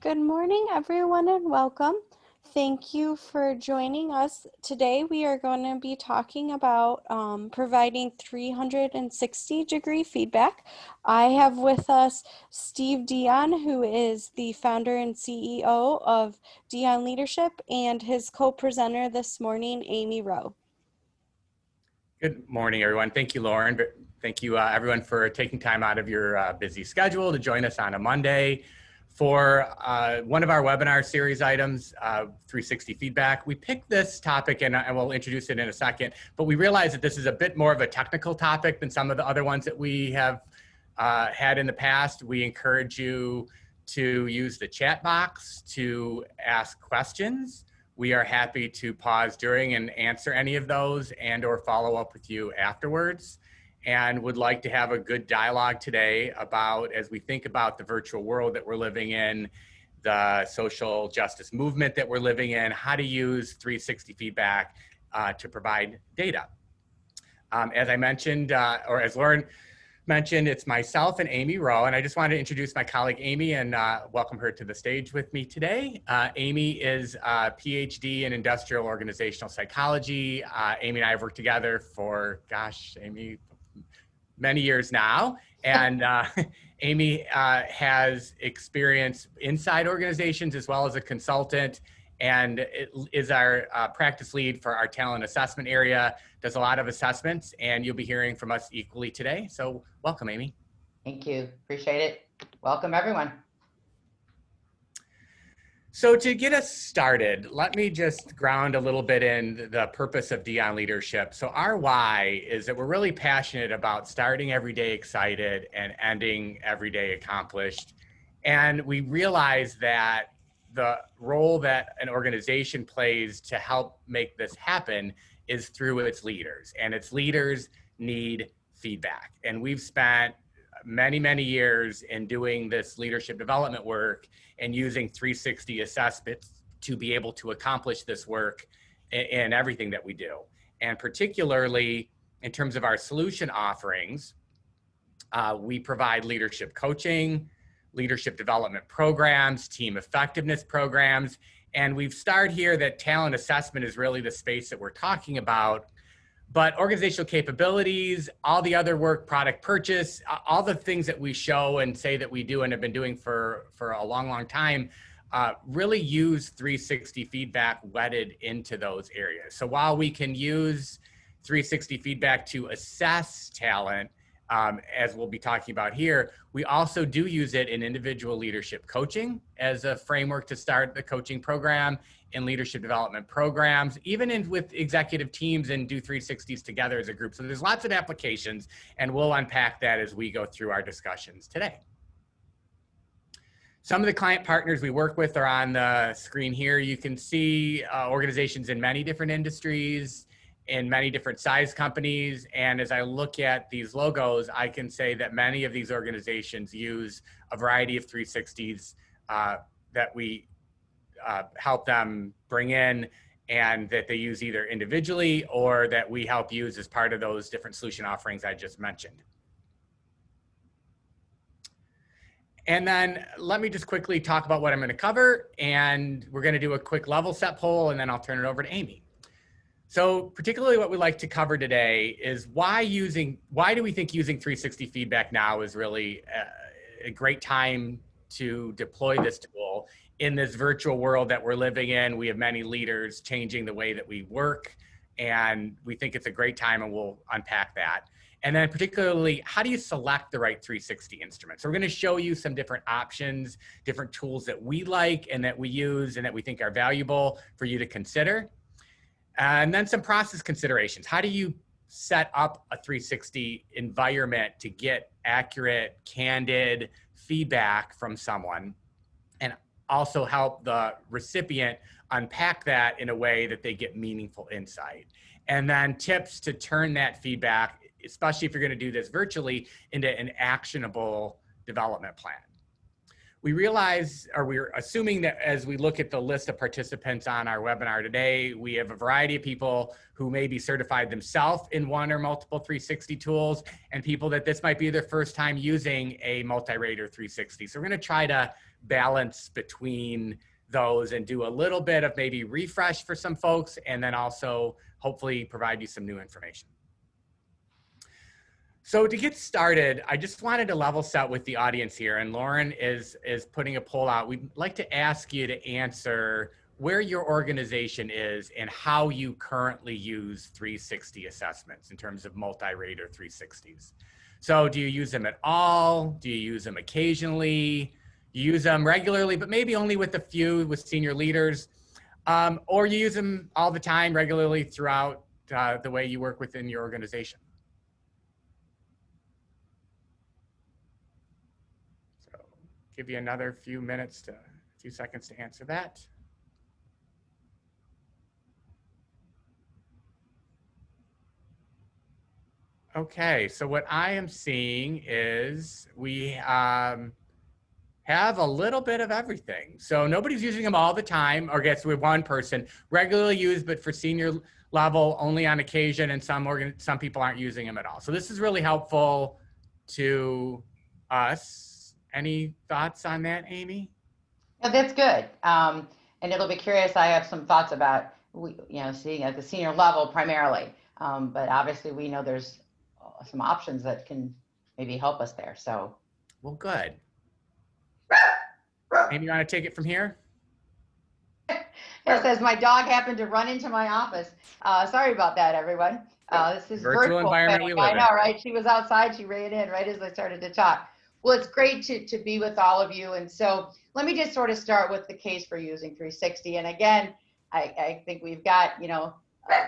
Good morning, everyone, and welcome. Thank you for joining us. Today, we are going to be talking about providing 360-degree feedback. I have with us Steve Dion, who is the founder and CEO of Dion Leadership, and his co-presenter this morning, Amy Rowe. Good morning, everyone. Thank you, Lauren. Thank you, everyone, for taking time out of your busy schedule to join us on a Monday for one of our webinar series items, 360 feedback. We picked this topic, and we'll introduce it in a second, but we realized that this is a bit more of a technical topic than some of the other ones that we have had in the past. We encourage you to use the chat box to ask questions. We are happy to pause during and answer any of those and or follow up with you afterwards, and would like to have a good dialogue today about, as we think about the virtual world that we're living in, the social justice movement that we're living in, how to use 360 feedback to provide data. As I mentioned, or as Lauren mentioned, it's myself and Amy Rowe, and I just wanted to introduce my colleague Amy and welcome her to the stage with me today. Amy is a PhD in industrial organizational psychology. Amy and I have worked together for, gosh, Amy, many years now, and Amy has experience inside organizations as well as a consultant, and is our practice lead for our talent assessment area, does a lot of assessments, and you'll be hearing from us equally today. So welcome, Amy. Thank you. Appreciate it. Welcome, everyone. So to get us started, let me just ground a little bit in the purpose of Dion Leadership. So our why is that we're really passionate about starting every day excited and ending every day accomplished. And we realize that the role that an organization plays to help make this happen is through its leaders, and its leaders need feedback. And we've spent many, many years in doing this leadership development work and using 360 assessments to be able to accomplish this work in everything that we do. And particularly in terms of our solution offerings, we provide leadership coaching, leadership development programs, team effectiveness programs. And we've started here that talent assessment is really the space that we're talking about. But organizational capabilities, all the other work, product purchase, all the things that we show and say that we do and have been doing for a long, long time, really use 360 feedback wedded into those areas. So while we can use 360 feedback to assess talent, as we'll be talking about here, we also do use it in individual leadership coaching as a framework to start the coaching program, in leadership development programs, even with executive teams, and do 360s together as a group. So there's lots of applications, and we'll unpack that as we go through our discussions today. Some of the client partners we work with are on the screen here. You can see organizations in many different industries, in many different size companies. And as I look at these logos, I can say that many of these organizations use a variety of 360s that we help them bring in, and that they use either individually or that we help use as part of those different solution offerings I just mentioned. And then let me just quickly talk about what I'm going to cover, and we're going to do a quick level set poll, and then I'll turn it over to Amy. So particularly what we'd like to cover today is why do we think using 360 feedback now is really a great time to deploy this tool in this virtual world that we're living in. We have many leaders changing the way that we work, and we think it's a great time, and we'll unpack that. And then particularly, how do you select the right 360 instrument? So we're going to show you some different options, different tools that we like and that we use and that we think are valuable for you to consider. And then some process considerations. How do you set up a 360 environment to get accurate, candid feedback from someone, and also help the recipient unpack that in a way that they get meaningful insight? And then tips to turn that feedback, especially if you're going to do this virtually, into an actionable development plan. We realize, or we're assuming that as we look at the list of participants on our webinar today, we have a variety of people who may be certified themselves in one or multiple 360 tools, and people that this might be their first time using a multi-rater 360. So we're going to try to balance between those and do a little bit of maybe refresh for some folks, and then also hopefully provide you some new information. So to get started, I just wanted to level set with the audience here, and Lauren is putting a poll out. We'd like to ask you to answer where your organization is and how you currently use 360 assessments in terms of multi-rater 360s. So do you use them at all? Do you use them occasionally? You use them regularly, but maybe only with a few with senior leaders, or you use them all the time regularly throughout the way you work within your organization. So give you another few seconds to answer that. Okay, so what I am seeing is we have a little bit of everything. So nobody's using them all the time, or gets with one person, regularly used, but for senior level only on occasion, and some people aren't using them at all. So this is really helpful to us. Any thoughts on that, Amy? Yeah, that's good. And it'll be curious. I have some thoughts about, seeing at the senior level primarily, but obviously we know there's some options that can maybe help us there. So, well, good. Amy, you want to take it from here? It says my dog happened to run into my office. Sorry about that, everyone. This is virtual environment we live in. I know, right? She was outside. She ran in right as I started to talk. Well, it's great to be with all of you. And so let me just sort of start with the case for using 360. And again, I think we've got,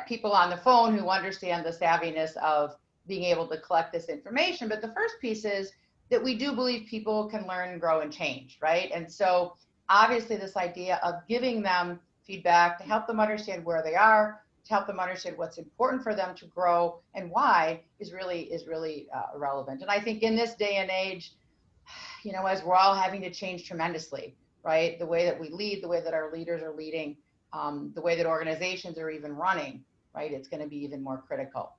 people on the phone who understand the savviness of being able to collect this information. But the first piece is that we do believe people can learn, grow, and change, right? And so obviously this idea of giving them feedback to help them understand where they are, to help them understand what's important for them to grow and why is really relevant. And I think in this day and age, as we're all having to change tremendously, right? The way that we lead, the way that our leaders are leading, the way that organizations are even running, right? It's going to be even more critical.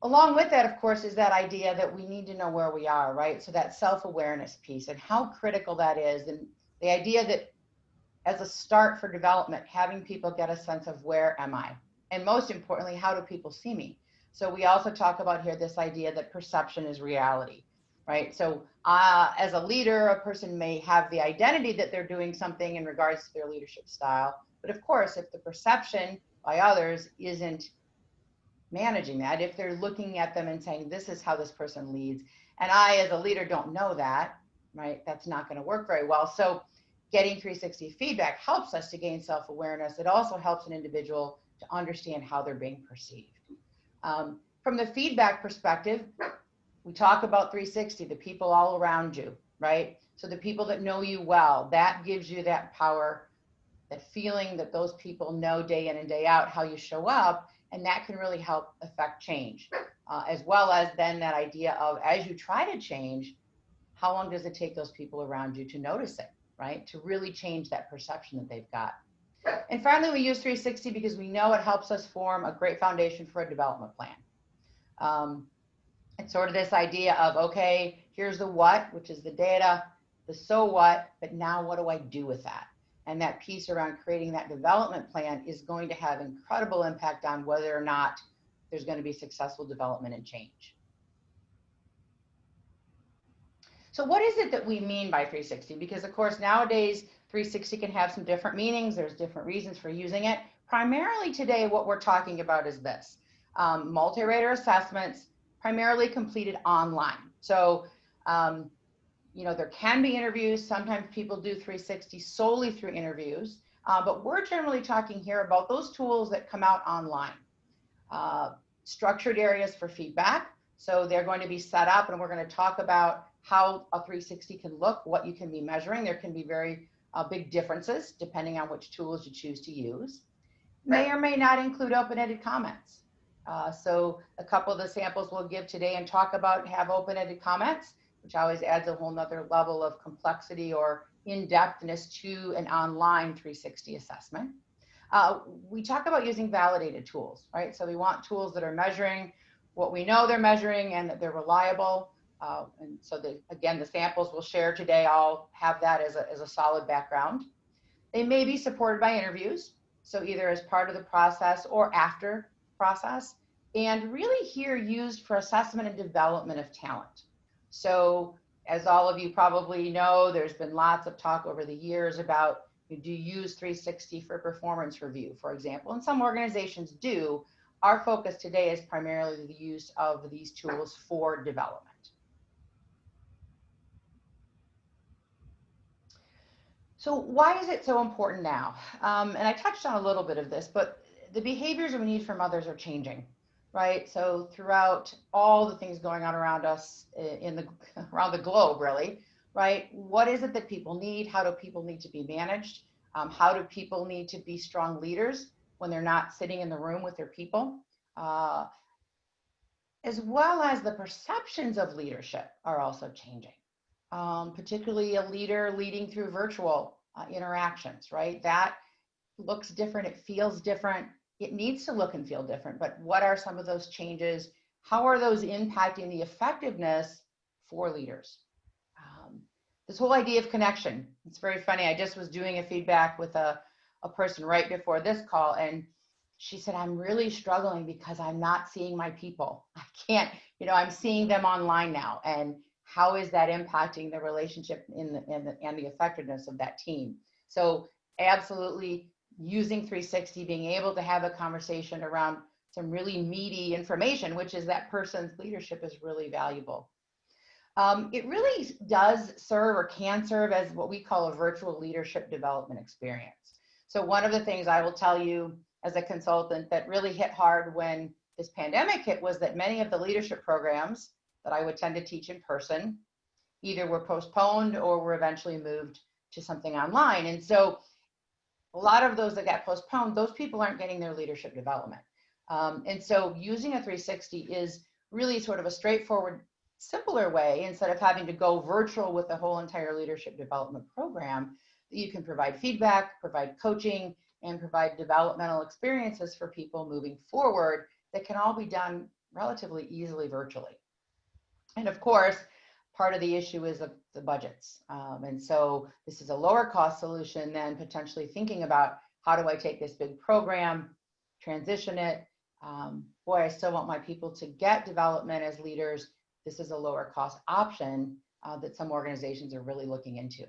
Along with that, of course, is that idea that we need to know where we are, right? So that self-awareness piece and how critical that is. And the idea that as a start for development, having people get a sense of where am I? And most importantly, how do people see me? So we also talk about here this idea that perception is reality, right? So as a leader, a person may have the identity that they're doing something in regards to their leadership style. But of course, if the perception by others isn't managing that, if they're looking at them and saying, this is how this person leads, and I as a leader don't know that, right? That's not going to work very well. So getting 360 feedback helps us to gain self-awareness. It also helps an individual to understand how they're being perceived. From the feedback perspective, we talk about 360, the people all around you, right? So the people that know you well, that gives you that power, that feeling that those people know day in and day out how you show up, and that can really help affect change, as well as then that idea of, as you try to change, how long does it take those people around you to notice it, right? To really change that perception that they've got. And finally, we use 360 because we know it helps us form a great foundation for a development plan. It's sort of this idea of, okay, here's the what, which is the data, the so what, but now what do I do with that? And that piece around creating that development plan is going to have incredible impact on whether or not there's going to be successful development and change. So what is it that we mean by 360? Because of course, nowadays, 360 can have some different meanings. There's different reasons for using it. Primarily today, what we're talking about is this. Multi-rater assessments, primarily completed online. So, there can be interviews. Sometimes people do 360 solely through interviews, but we're generally talking here about those tools that come out online. Structured areas for feedback. So they're going to be set up, and we're going to talk about how a 360 can look, what you can be measuring. There can be very big differences depending on which tools you choose to use. May or may not include open-ended comments. So a couple of the samples we'll give today and talk about have open-ended comments, which always adds a whole nother level of complexity or in-depthness to an online 360 assessment. We talk about using validated tools, right? So we want tools that are measuring what we know they're measuring and that they're reliable. And so again, the samples we'll share today all have that as a solid background. They may be supported by interviews, so either as part of the process or after process, and really here used for assessment and development of talent. So as all of you probably know, there's been lots of talk over the years about, do you use 360 for performance review, for example, and some organizations do. Our focus today is primarily the use of these tools for development. So why is it so important now? And I touched on a little bit of this, but the behaviors we need from others are changing, right? So throughout all the things going on around us around the globe, really, right? What is it that people need? How do people need to be managed? How do people need to be strong leaders when they're not sitting in the room with their people? As well as the perceptions of leadership are also changing. Particularly a leader leading through virtual interactions, right? That looks different, it feels different, it needs to look and feel different, but what are some of those changes? How are those impacting the effectiveness for leaders? This whole idea of connection, it's very funny. I just was doing a feedback with a person right before this call, and she said, I'm really struggling because I'm not seeing my people. I can't, I'm seeing them online now, and how is that impacting the relationship and the effectiveness of that team? So absolutely using 360, being able to have a conversation around some really meaty information, which is that person's leadership, is really valuable. It really does serve or can serve as what we call a virtual leadership development experience. So one of the things I will tell you as a consultant that really hit hard when this pandemic hit was that many of the leadership programs that I would tend to teach in person either were postponed or were eventually moved to something online. And so a lot of those that got postponed, those people aren't getting their leadership development. And so using a 360 is really sort of a straightforward, simpler way, instead of having to go virtual with the whole entire leadership development program, that you can provide feedback, provide coaching, and provide developmental experiences for people moving forward that can all be done relatively easily virtually. And of course, part of the issue is the budgets. And so this is a lower cost solution than potentially thinking about, how do I take this big program, transition it? Boy, I still want my people to get development as leaders. This is a lower cost option that some organizations are really looking into.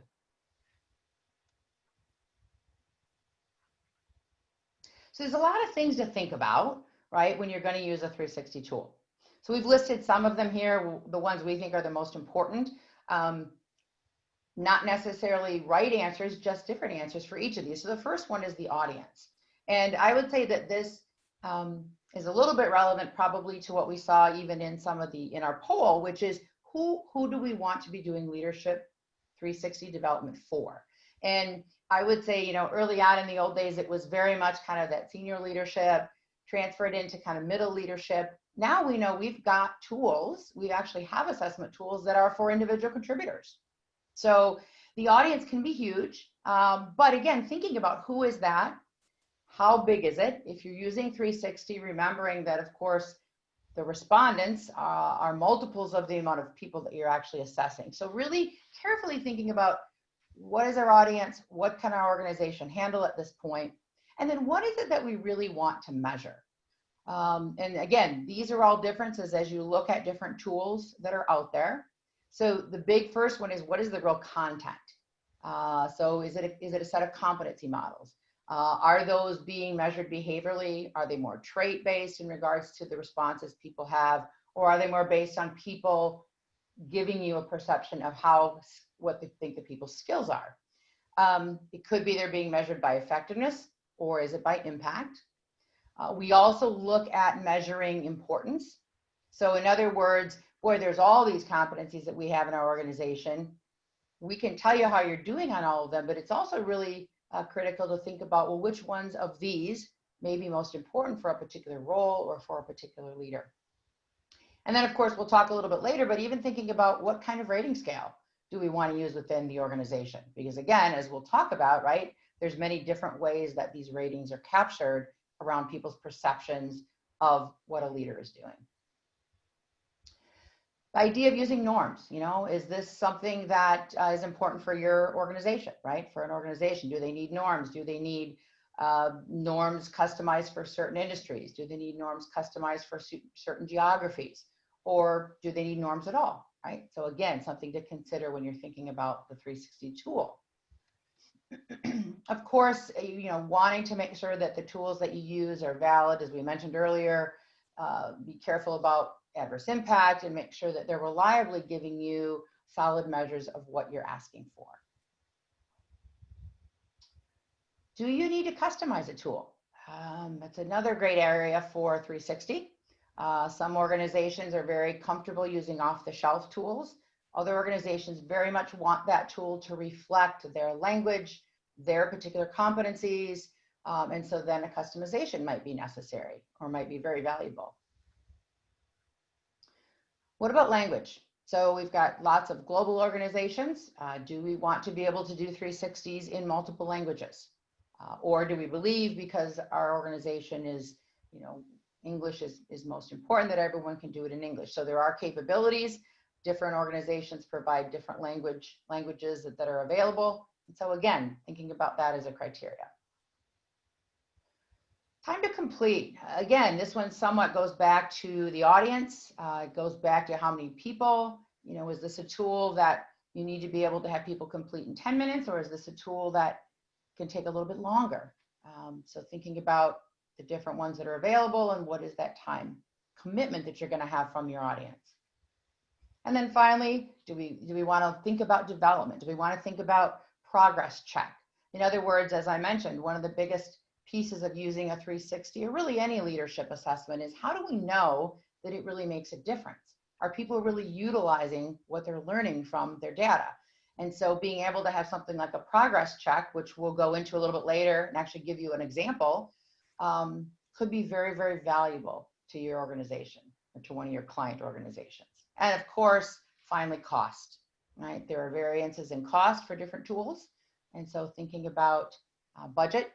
So there's a lot of things to think about, right, when you're going to use a 360 tool. So we've listed some of them here, the ones we think are the most important. Not necessarily right answers, just different answers for each of these. So the first one is the audience. And I would say that this is a little bit relevant probably to what we saw even in some of in our poll, which is who do we want to be doing leadership 360 development for? And I would say, early on in the old days, it was very much kind of that senior leadership, transferred into kind of middle leadership. Now we know we've got tools, we actually have assessment tools that are for individual contributors. So the audience can be huge, but again, thinking about who is that, how big is it? If you're using 360, remembering that, of course, the respondents are multiples of the amount of people that you're actually assessing. So really carefully thinking about, what is our audience? What can our organization handle at this point? And then what is it that we really want to measure? And again, these are all differences as you look at different tools that are out there. So the big first one is, what is the real content? So is it a set of competency models? Are those being measured behaviorally? Are they more trait-based in regards to the responses people have? Or are they more based on people giving you a perception of what they think the people's skills are? It could be they're being measured by effectiveness, or is it by impact? We also look at measuring importance. So in other words, boy, there's all these competencies that we have in our organization. We can tell you how you're doing on all of them, but it's also really critical to think about, well, which ones of these may be most important for a particular role or for a particular leader. And then, of course, we'll talk a little bit later, but even thinking about what kind of rating scale do we want to use within the organization? Because again, as we'll talk about, right, there's many different ways that these ratings are captured around people's perceptions of what a leader is doing. The idea of using norms, you know, is this something that is important for your organization, right? For an organization, do they need norms? Do they need norms customized for certain industries? Do they need norms customized for certain geographies? Or do they need norms at all, right? So again, something to consider when you're thinking about the 360 tool. Of course, you know, wanting to make sure that the tools that you use are valid, as we mentioned earlier, be careful about adverse impact and make sure that they're reliably giving you solid measures of what you're asking for. Do you need to customize a tool? That's another great area for 360. Some organizations are very comfortable using off-the-shelf tools. Other organizations very much want that tool to reflect their language, their particular competencies, and so then a customization might be necessary or might be very valuable. What about language? So we've got lots of global organizations. Do we want to be able to do 360s in multiple languages? Or do we believe because our organization is, you know, English is most important, that everyone can do it in English? So there are capabilities. Different organizations provide different languages that are available. And so again, thinking about that as a criteria. Time to complete. Again, this one somewhat goes back to the audience. It goes back to how many people, you know, is this a tool that you need to be able to have people complete in 10 minutes, or is this a tool that can take a little bit longer? So thinking about the different ones that are available and what is that time commitment that you're going to have from your audience. And then finally, do we want to think about development? Do we want to think about progress check? In other words, as I mentioned, one of the biggest pieces of using a 360 or really any leadership assessment is, how do we know that it really makes a difference? Are people really utilizing what they're learning from their data? And so being able to have something like a progress check, which we'll go into a little bit later and actually give you an example, could be very, very valuable to your organization or to one of your client organizations. And of course, finally, cost, right? There are variances in cost for different tools. And so thinking about budget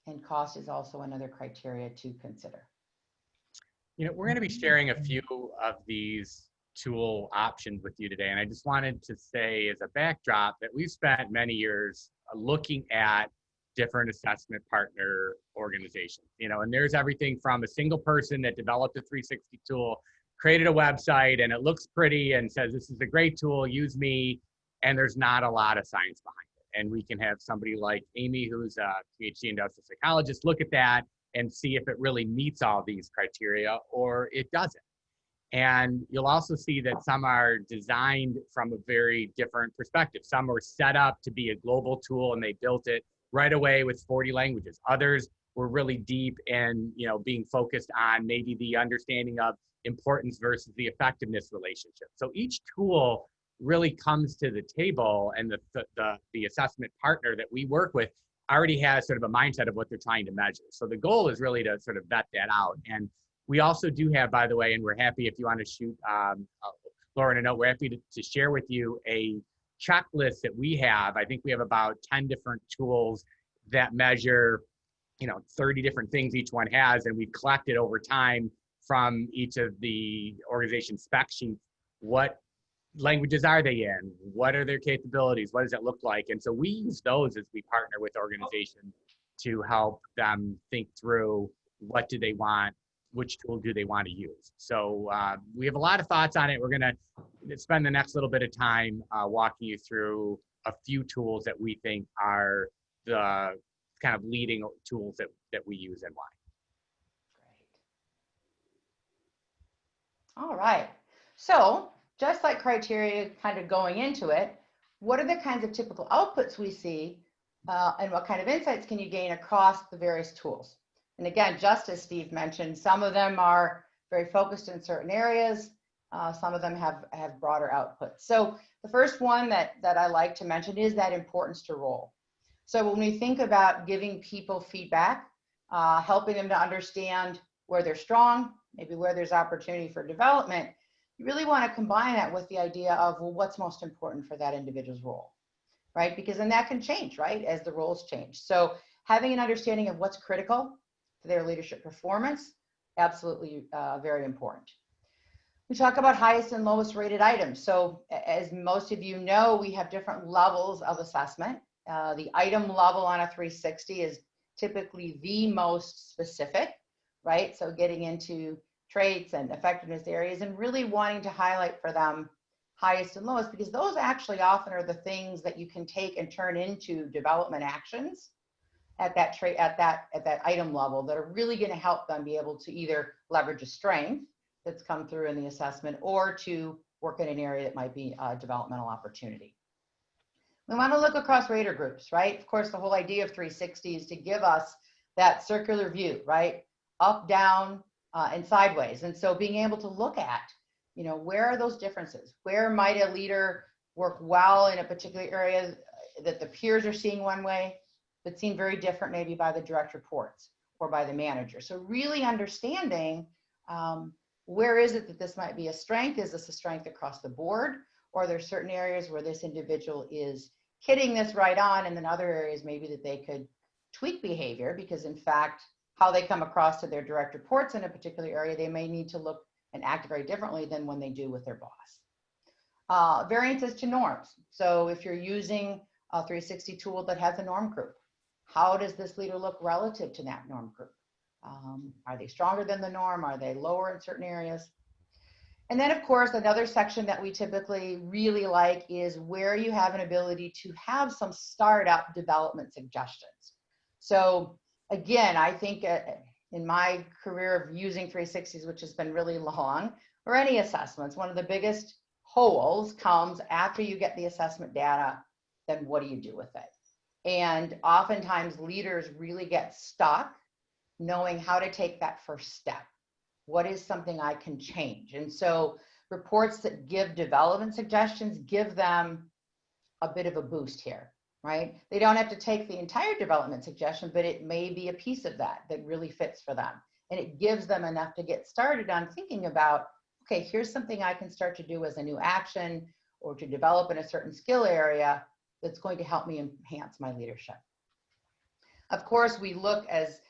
and cost is also another criteria to consider. You know, we're going to be sharing a few of these tool options with you today. And I just wanted to say as a backdrop that we've spent many years looking at different assessment partner organizations, you know, and there's everything from a single person that developed a 360 tool, created a website, and it looks pretty and says, this is a great tool, use me. And there's not a lot of science behind it. And we can have somebody like Amy, who's a PhD industrial psychologist, look at that and see if it really meets all these criteria or it doesn't. And you'll also see that some are designed from a very different perspective. Some were set up to be a global tool and they built it right away with 40 languages. Others were really deep in, you know, being focused on maybe the understanding of importance versus the effectiveness relationship. So each tool really comes to the table, and the assessment partner that we work with already has sort of a mindset of what they're trying to measure. So the goal is really to sort of vet that out. And we also do have, by the way, and we're happy if you want to shoot Lauren a note, we're happy to share with you a checklist that we have. I think we have about 10 different tools that measure, you know, 30 different things each one has, and we've collected over time from each of the organization spec sheets what languages are they in, what are their capabilities, what does it look like. And so we use those as we partner with organizations to help them think through what do they want, which tool do they want to use. So we have a lot of thoughts on it. We're going to spend the next little bit of time walking you through a few tools that we think are the kind of leading tools that we use and why. Great. All right. So just like criteria kind of going into it, what are the kinds of typical outputs we see and what kind of insights can you gain across the various tools? And again, just as Steve mentioned, some of them are very focused in certain areas. Some of them have broader outputs. So the first one that I like to mention is that importance to role. So when we think about giving people feedback, helping them to understand where they're strong, maybe where there's opportunity for development, you really want to combine that with the idea of, well, what's most important for that individual's role, right? Because then that can change, right, as the roles change. So having an understanding of what's critical to their leadership performance, absolutely very important. We talk about highest and lowest rated items. So as most of you know, we have different levels of assessment. The item level on a 360 is typically the most specific, right? So getting into traits and effectiveness areas and really wanting to highlight for them highest and lowest, because those actually often are the things that you can take and turn into development actions at that trait, at that item level, that are really going to help them be able to either leverage a strength that's come through in the assessment or to work in an area that might be a developmental opportunity. We want to look across rater groups, right? Of course, the whole idea of 360 is to give us that circular view, right? Up, down, and sideways. And so being able to look at, you know, where are those differences? Where might a leader work well in a particular area that the peers are seeing one way, but seen very different maybe by the direct reports or by the manager. So really understanding where is it that this might be a strength? Is this a strength across the board? Or are there certain areas where this individual is hitting this right on, and then other areas maybe that they could tweak behavior, because in fact, how they come across to their direct reports in a particular area, they may need to look and act very differently than when they do with their boss. Variances to norms. So if you're using a 360 tool that has a norm group, how does this leader look relative to that norm group? Are they stronger than the norm? Are they lower in certain areas? And then of course, another section that we typically really like is where you have an ability to have some startup development suggestions. So again, I think in my career of using 360s, which has been really long, or any assessments, one of the biggest holes comes after you get the assessment data, then what do you do with it? And oftentimes leaders really get stuck knowing how to take that first step. What is something I can change? And so reports that give development suggestions give them a bit of a boost here, right? They don't have to take the entire development suggestion, but it may be a piece of that that really fits for them. And it gives them enough to get started on thinking about, okay, here's something I can start to do as a new action or to develop in a certain skill area that's going to help me enhance my leadership. Of course, we look as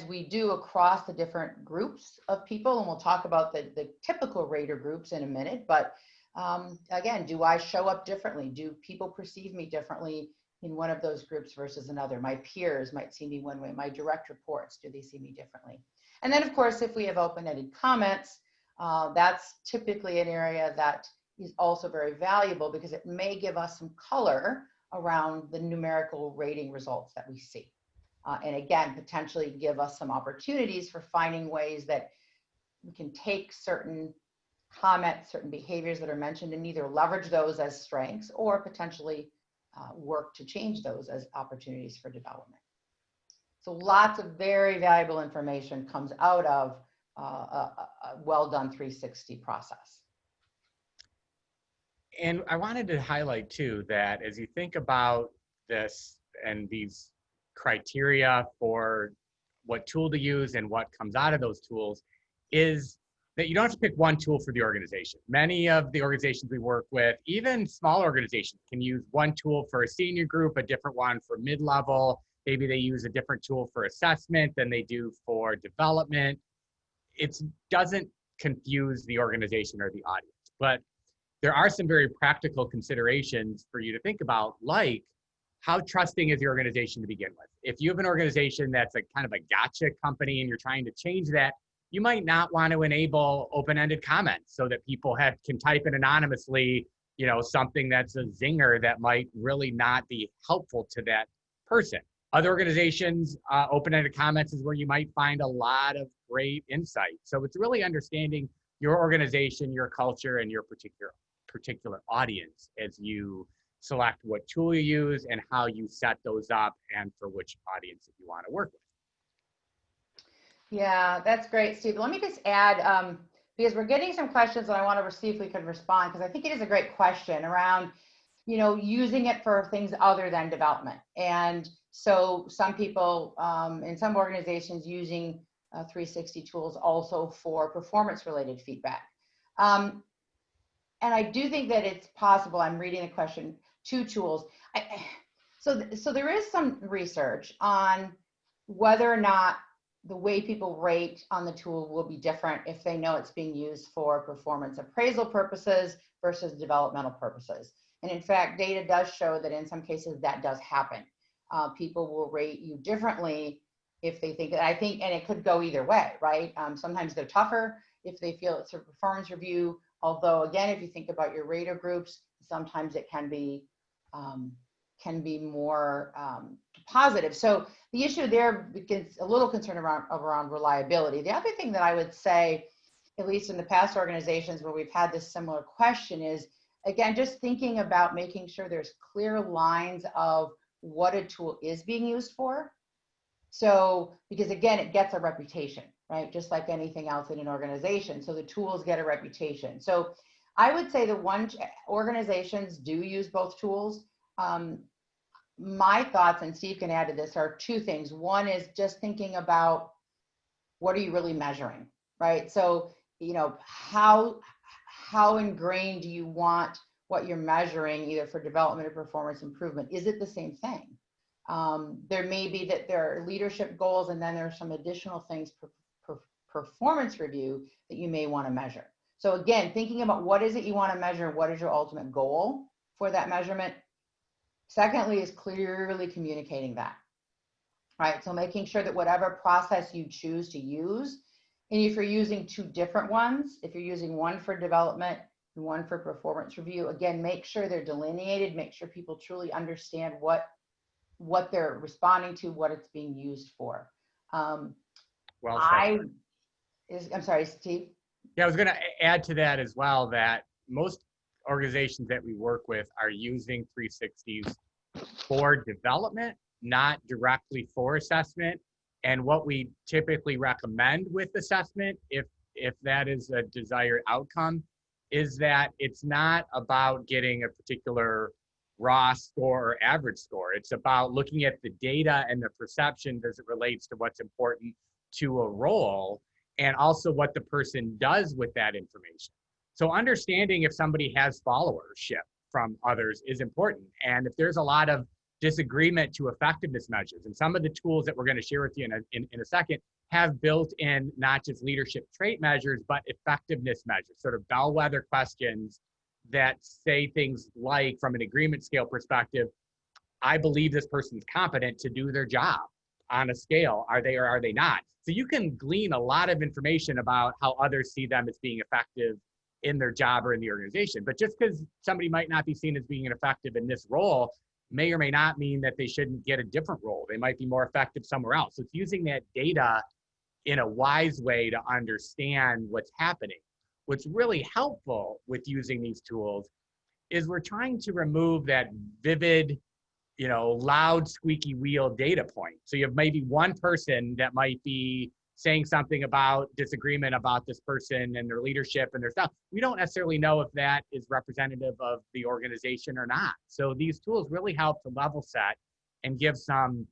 we do across the different groups of people, and we'll talk about the typical rater groups in a minute, but again, do I show up differently? Do people perceive me differently in one of those groups versus another? My peers might see me one way. My direct reports, do they see me differently? And then of course, if we have open-ended comments, that's typically an area that is also very valuable because it may give us some color around the numerical rating results that we see. And again, potentially give us some opportunities for finding ways that we can take certain comments, certain behaviors that are mentioned, and either leverage those as strengths or potentially work to change those as opportunities for development. So lots of very valuable information comes out of a well-done 360 process. And I wanted to highlight too that as you think about this and these criteria for what tool to use and what comes out of those tools, is that you don't have to pick one tool for the organization. Many of the organizations we work with, even small organizations, can use one tool for a senior group, a different one for mid-level. Maybe they use a different tool for assessment than they do for development. It doesn't confuse the organization or the audience, but there are some very practical considerations for you to think about, like how trusting is your organization to begin with? If you have an organization that's a kind of a gotcha company and you're trying to change that, you might not want to enable open-ended comments so that people can type in anonymously, you know, something that's a zinger that might really not be helpful to that person. Other organizations, open-ended comments is where you might find a lot of great insight. So it's really understanding your organization, your culture, and your particular audience as you select what tool you use and how you set those up and for which audience that you want to work with. Yeah, that's great, Steve. Let me just add, because we're getting some questions and I want to see if we can respond, because I think it is a great question around, you know, using it for things other than development. And so some people in some organizations using 360 tools also for performance related feedback. And I do think that it's possible. I'm reading the question, 2 tools. So there is some research on whether or not the way people rate on the tool will be different if they know it's being used for performance appraisal purposes versus developmental purposes. And in fact, data does show that in some cases that does happen. People will rate you differently if they think, and it could go either way, right? Sometimes they're tougher if they feel it's a performance review. Although again, if you think about your rater groups, sometimes it can be more positive. So the issue there gets a little concerned around reliability. The other thing that I would say, at least in the past organizations where we've had this similar question, is again, just thinking about making sure there's clear lines of what a tool is being used for. So, because again, it gets a reputation, right? Just like anything else in an organization. So the tools get a reputation. So I would say organizations do use both tools. My thoughts, and Steve can add to this, are two things. One is just thinking about what are you really measuring, right? So, how ingrained do you want what you're measuring, either for development or performance improvement? Is it the same thing? There may be that there are leadership goals, and then there are some additional things for performance review that you may want to measure. So again, thinking about what is it you want to measure, what is your ultimate goal for that measurement. Secondly is clearly communicating that, right? So making sure that whatever process you choose to use, and if you're using two different ones, if you're using one for development and one for performance review, again, make sure they're delineated, make sure people truly understand what they're responding to, what it's being used for. Well said. I'm sorry, Steve. Yeah, I was going to add to that as well that most organizations that we work with are using 360s for development, not directly for assessment. And what we typically recommend with assessment, if that is a desired outcome, is that it's not about getting a particular raw score or average score. It's about looking at the data and the perceptions as it relates to what's important to a role, and also what the person does with that information. So understanding if somebody has followership from others is important. And if there's a lot of disagreement to effectiveness measures, and some of the tools that we're going to share with you in a second have built in not just leadership trait measures, but effectiveness measures, sort of bellwether questions that say things like, from an agreement scale perspective, I believe this person's competent to do their job on a scale. Are they or are they not? So you can glean a lot of information about how others see them as being effective in their job or in the organization. But just because somebody might not be seen as being effective in this role may or may not mean that they shouldn't get a different role. They might be more effective somewhere else. So it's using that data in a wise way to understand what's happening. What's really helpful with using these tools is we're trying to remove that vivid, loud, squeaky wheel data point. So you have maybe one person that might be saying something about disagreement about this person and their leadership and their stuff. We don't necessarily know if that is representative of the organization or not. So these tools really help to level set and give some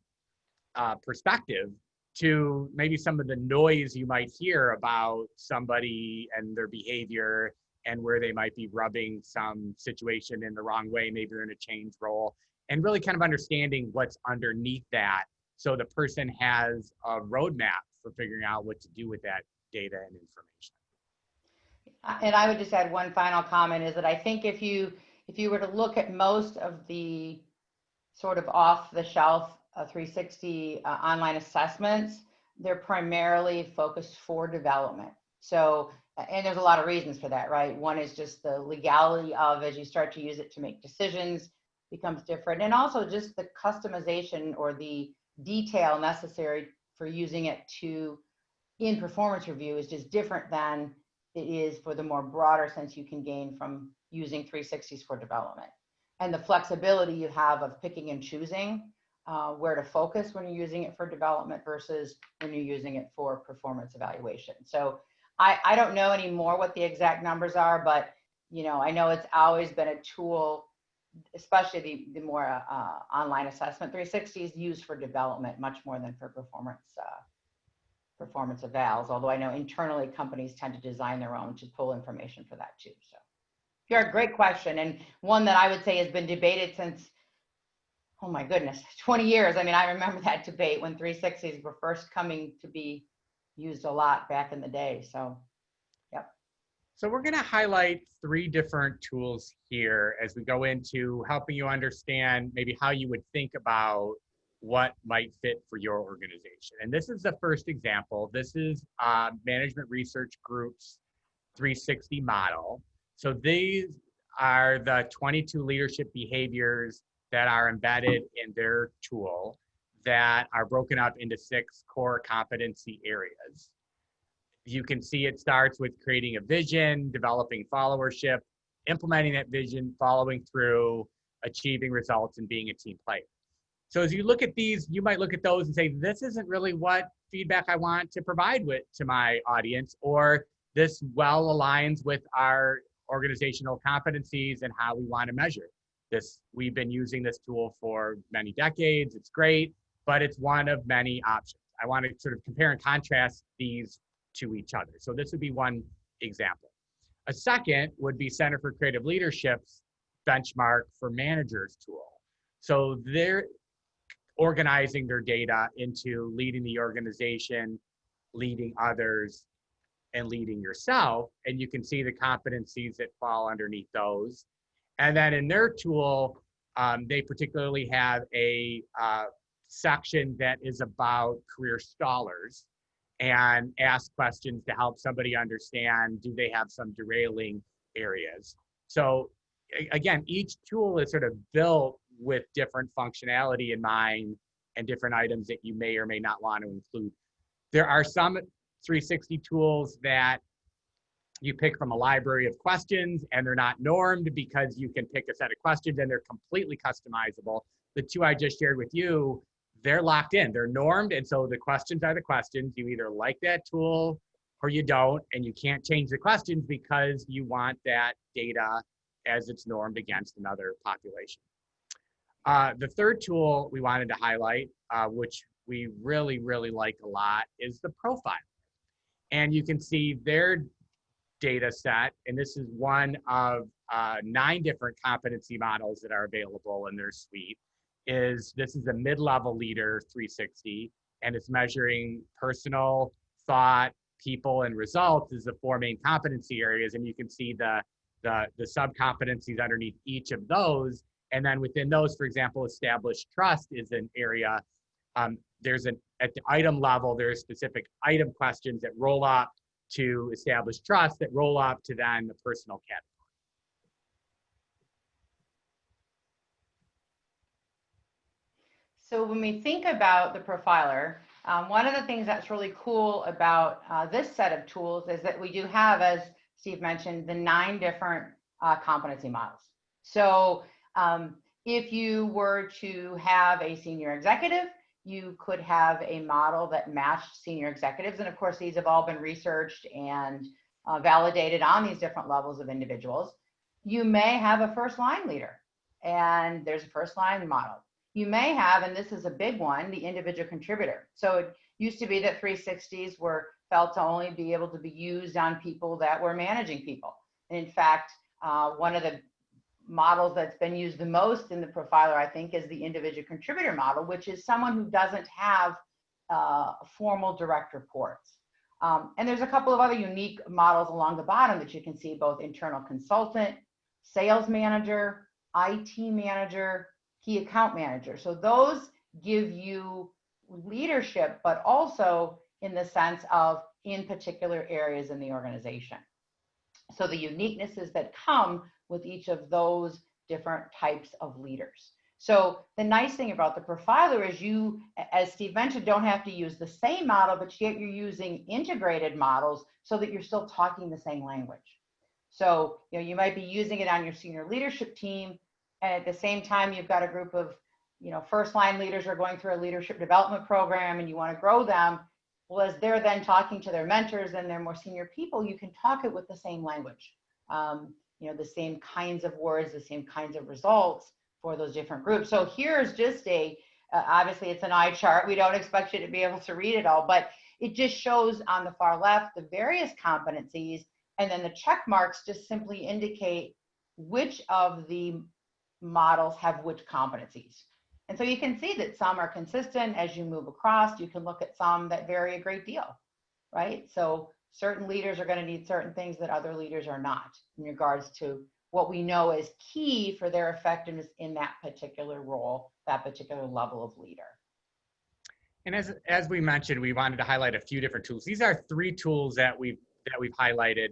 perspective to maybe some of the noise you might hear about somebody and their behavior and where they might be rubbing some situation in the wrong way, maybe they're in a change role, and really kind of understanding what's underneath that so the person has a roadmap for figuring out what to do with that data and information. And I would just add one final comment, is that I think if you were to look at most of the sort of off-the-shelf 360 online assessments, they're primarily focused for development. So, and there's a lot of reasons for that, right? One is just the legality of, as you start to use it to make decisions, becomes different. And also just the customization or the detail necessary for using it in performance review is just different than it is for the more broader sense you can gain from using 360s for development. And the flexibility you have of picking and choosing where to focus when you're using it for development versus when you're using it for performance evaluation. So I don't know anymore what the exact numbers are, but I know it's always been a tool, especially the more online assessment 360s used for development much more than for performance evals, although I know internally companies tend to design their own to pull information for that too. So you're a great question, and one that I would say has been debated since oh my goodness, 20 years. I mean, I remember that debate when 360s were first coming to be used a lot back in the day. So, yep. So we're going to highlight 3 different tools here as we go into helping you understand maybe how you would think about what might fit for your organization. And this is the first example. This is Management Research Group's 360 model. So these are the 22 leadership behaviors that are embedded in their tool that are broken up into 6 core competency areas. You can see it starts with creating a vision, developing followership, implementing that vision, following through, achieving results, and being a team player. So as you look at these, you might look at those and say, this isn't really what feedback I want to provide to my audience, or this well aligns with our organizational competencies and how we want to measure this. We've been using this tool for many decades. It's great, but it's one of many options. I want to sort of compare and contrast these to each other. So this would be one example. A second would be Center for Creative Leadership's benchmark for managers tool. So they're organizing their data into leading the organization, leading others, and leading yourself. And you can see the competencies that fall underneath those. And then in their tool, they particularly have a section that is about career stallers and ask questions to help somebody understand, do they have some derailing areas? So again, each tool is sort of built with different functionality in mind and different items that you may or may not want to include. There are some 360 tools that you pick from a library of questions and they're not normed because you can pick a set of questions and they're completely customizable. The 2 I just shared with you, they're locked in, they're normed. And so the questions are the questions. You either like that tool or you don't, and you can't change the questions because you want that data as it's normed against another population. The third tool we wanted to highlight, which we really, really like a lot, is the PROFILOR. And you can see their data set, and this is one of 9 different competency models that are available in their suite. This is a mid-level leader 360, and it's measuring personal, thought, people, and results as the 4 main competency areas. And you can see the sub-competencies underneath each of those. And then within those, for example, established trust is an area. At the item level, there's specific item questions that roll up to establish trust that roll up to then the personal category. So when we think about the PROFILOR, one of the things that's really cool about this set of tools is that we do have, as Steve mentioned, the 9 different competency models. So if you were to have a senior executive, you could have a model that matched senior executives. And of course, these have all been researched and validated on these different levels of individuals. You may have a first line leader, and there's a first line model. You may have, and this is a big one, the individual contributor. So it used to be that 360s were felt to only be able to be used on people that were managing people. And in fact, one of the models that's been used the most in the PROFILOR, I think, is the individual contributor model, which is someone who doesn't have formal direct reports. And there's a couple of other unique models along the bottom that you can see, both internal consultant, sales manager, IT manager, key account manager. So those give you leadership, but also in the sense of in particular areas in the organization. So the uniquenesses that come with each of those different types of leaders. So the nice thing about the PROFILOR is you, as Steve mentioned, don't have to use the same model, but yet you're using integrated models so that you're still talking the same language. So you might be using it on your senior leadership team, and at the same time, you've got a group of first line leaders who are going through a leadership development program and you want to grow them. Well, as they're then talking to their mentors and their more senior people, you can talk it with the same language, the same kinds of words, the same kinds of results for those different groups. So here's just obviously it's an eye chart. We don't expect you to be able to read it all, but it just shows on the far left the various competencies, and then the check marks just simply indicate which of the models have which competencies. And so you can see that some are consistent as you move across. You can look at some that vary a great deal, right? So certain leaders are going to need certain things that other leaders are not in regards to what we know is key for their effectiveness in that particular role, that particular level of leader. And as we mentioned, we wanted to highlight a few different tools. These are 3 tools that we've highlighted.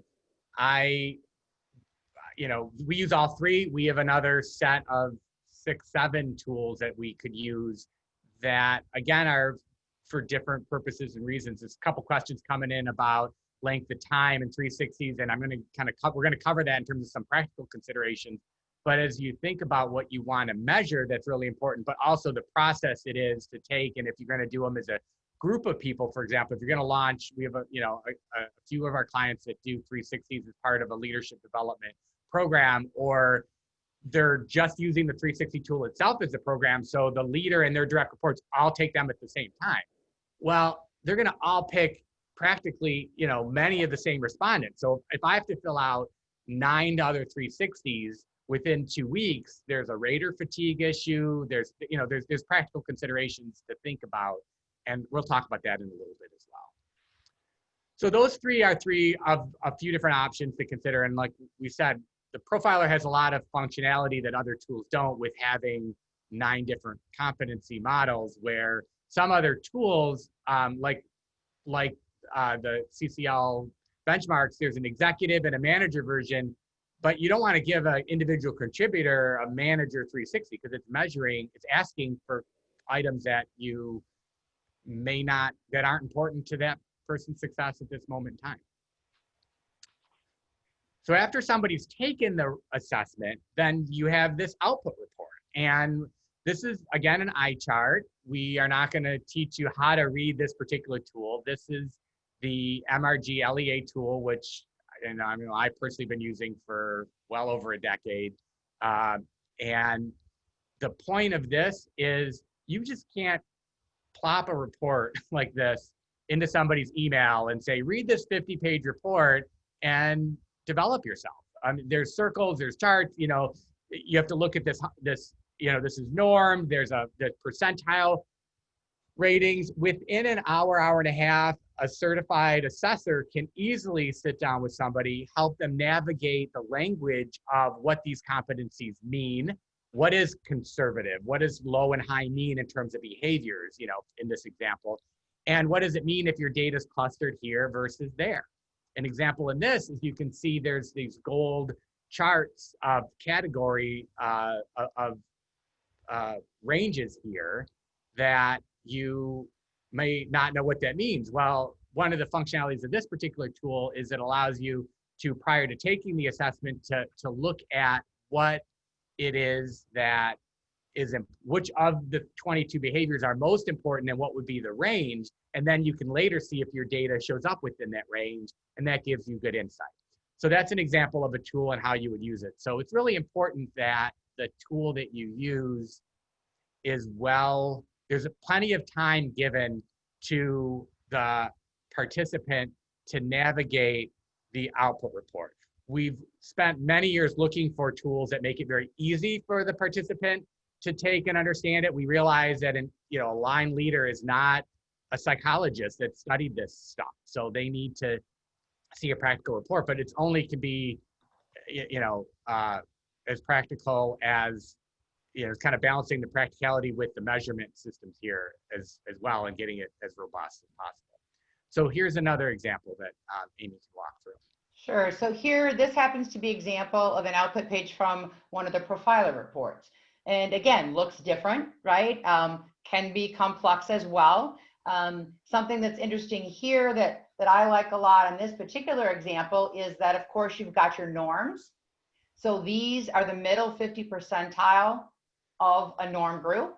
We use all 3. We have another set of 6, 7 tools that we could use that, again, are for different purposes and reasons. There's a couple questions coming in about length of time and 360s, and we're going to cover that in terms of some practical considerations. But as you think about what you want to measure, that's really important, but also the process it is to take. And if you're going to do them as a group of people, for example, if you're going to launch, we have a few of our clients that do 360s as part of a leadership development program, or they're just using the 360 tool itself as a program. So the leader and their direct reports all take them at the same time. Well, they're going to all pick practically, many of the same respondents. So if I have to fill out 9 other 360s within 2 weeks, there's a rater fatigue issue. There's practical considerations to think about, and we'll talk about that in a little bit as well. So those 3 are 3 of a few different options to consider. And like we said, the Profiler has a lot of functionality that other tools don't, with having 9 different competency models, where some other tools, like the CCL benchmarks, there's an executive and a manager version, but you don't want to give an individual contributor a manager 360 because it's asking for items that you that aren't important to that person's success at this moment in time. So after somebody's taken the assessment, then you have this output report. And this is, again, an eye chart. We are not going to teach you how to read this particular tool. This is the MRG LEA tool, which I've personally been using for well over a decade. And the point of this is you just can't plop a report like this into somebody's email and say, read this 50-page report and develop yourself. I mean, there's circles, there's charts, you have to look at this, this is norm, there's the percentile ratings. Within an hour, hour and a half, a certified assessor can easily sit down with somebody, help them navigate the language of what these competencies mean. What is conservative? What is low and high mean in terms of behaviors, in this example? And what does it mean if your data is clustered here versus there? An example in this is you can see there's these gold charts of category ranges here that you may not know what that means. Well, one of the functionalities of this particular tool is it allows you to, prior to taking the assessment, to look at what it is that is, which of the 22 behaviors are most important and what would be the range. And then you can later see if your data shows up within that range, and that gives you good insight. So that's an example of a tool and how you would use it. So it's really important that the tool that you use is there's plenty of time given to the participant to navigate the output report. We've spent many years looking for tools that make it very easy for the participant to take and understand it. We realize that a line leader is not a psychologist that studied this stuff. So they need to see a practical report, but it's only to be, as practical as, it's kind of balancing the practicality with the measurement systems here as well, and getting it as robust as possible. So here's another example that Amy can walk through. Sure. So here, this happens to be an example of an output page from one of the PROFILOR reports. And again, looks different, right? Can be complex as well. Something that's interesting here that I like a lot in this particular example is that, of course, you've got your norms. So these are the middle 50 percentile of a norm group.